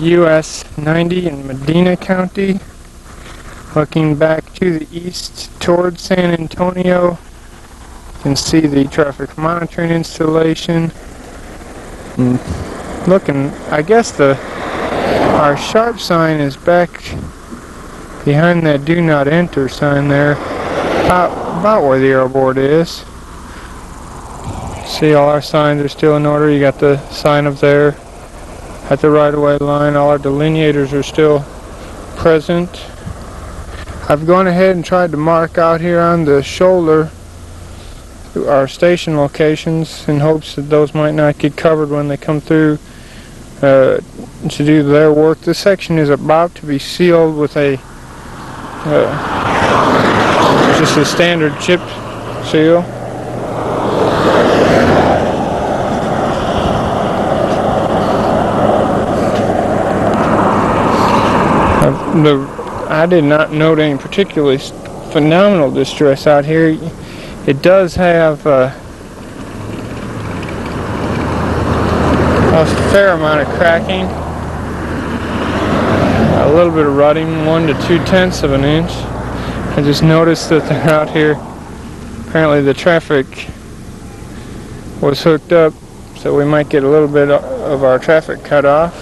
US 90 in Medina County. Looking back to the east towards San Antonio, you can see the traffic monitoring installation. And looking, I guess our sharp sign is back behind that do not enter sign there, about where the arrow board is. See, all our signs are still in order. You got the sign up there at the right-of-way line. All our delineators are still present. I've gone ahead and tried to mark out here on the shoulder our station locations in hopes that those might not get covered when they come through to do their work. This section is about to be sealed with a just a standard chip seal. I did not note any particularly phenomenal distress out here. It does have a fair amount of cracking, a little bit of rutting, 1 to 2/10 of an inch. I just noticed that they're out here. Apparently the traffic was hooked up, so we might get a little bit of our traffic cut off.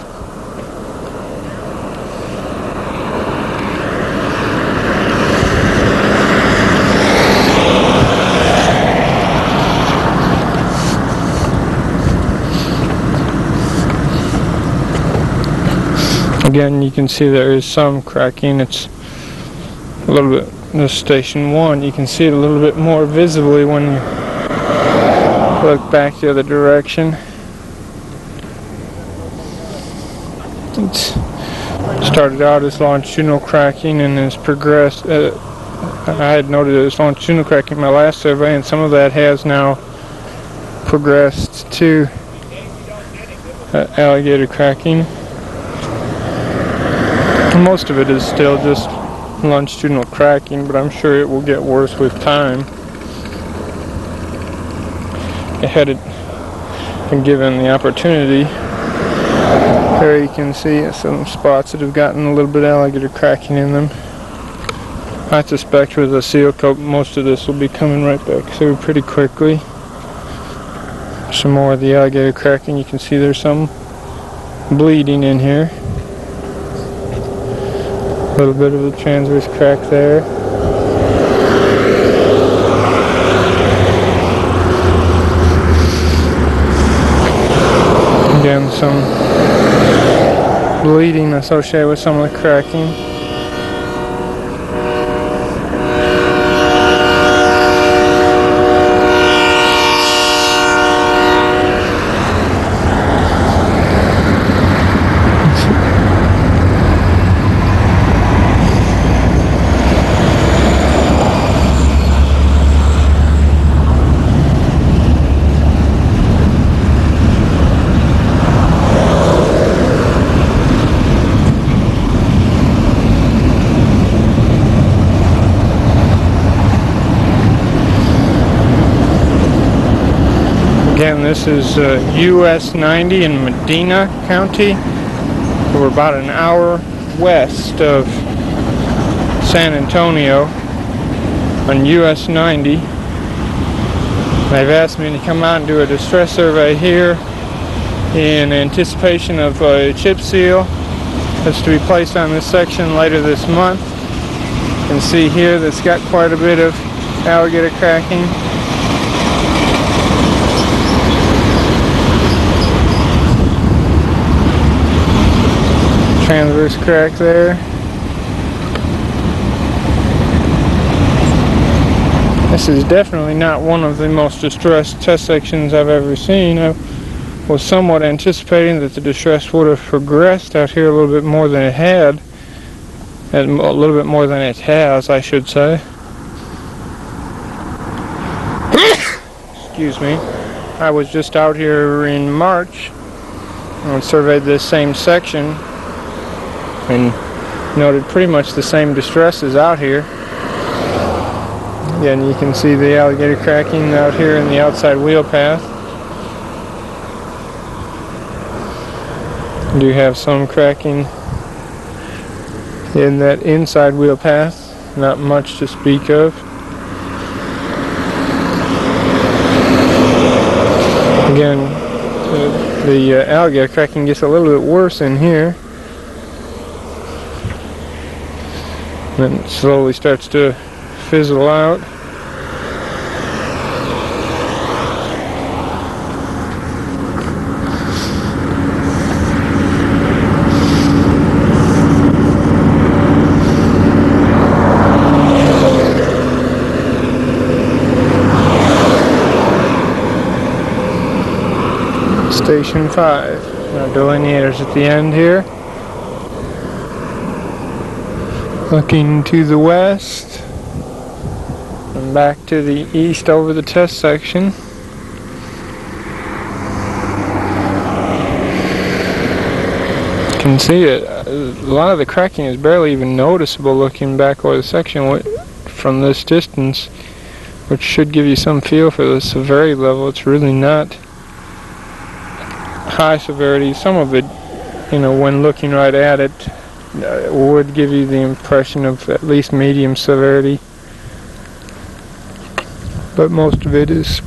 Again, you can see there is some cracking. It's a little bit, this station 1, you can see it a little bit more visibly when you look back the other direction. It started out as longitudinal cracking and has progressed. I had noted it as longitudinal cracking in my last survey, and some of that has now progressed to alligator cracking. Most of it is still just longitudinal cracking, but I'm sure it will get worse with time. Had it been given the opportunity. Here you can see some spots that have gotten a little bit of alligator cracking in them. I suspect with a seal coat most of this will be coming right back through pretty quickly. Some more of the alligator cracking. You can see there's some bleeding in here. A little bit of the transverse crack there. Again, some bleeding associated with some of the cracking. Again, this is US 90 in Medina County. We're about an hour west of San Antonio on US 90. They've asked me to come out and do a distress survey here in anticipation of a chip seal that's to be placed on this section later this month. You can see here that's got quite a bit of alligator cracking. Transverse crack there. This is definitely not one of the most distressed test sections I've ever seen. I was somewhat anticipating that the distress would have progressed out here a little bit more than it had. A little bit more than it has, I should say. Excuse me. I was just out here in March and surveyed this same section and noted pretty much the same distresses out here. Again, you can see the alligator cracking out here in the outside wheel path. Do have some cracking in that inside wheel path, not much to speak of. Again, the alligator cracking gets a little bit worse in here. Then it slowly starts to fizzle out. Station 5. Our delineators at the end here. Looking to the west and back to the east over the test section. You can see it. A lot of the cracking is barely even noticeable looking back over the section from this distance, which should give you some feel for the severity level. It's really not high severity. Some of it, when looking right at it, would give you the impression of at least medium severity, but most of it is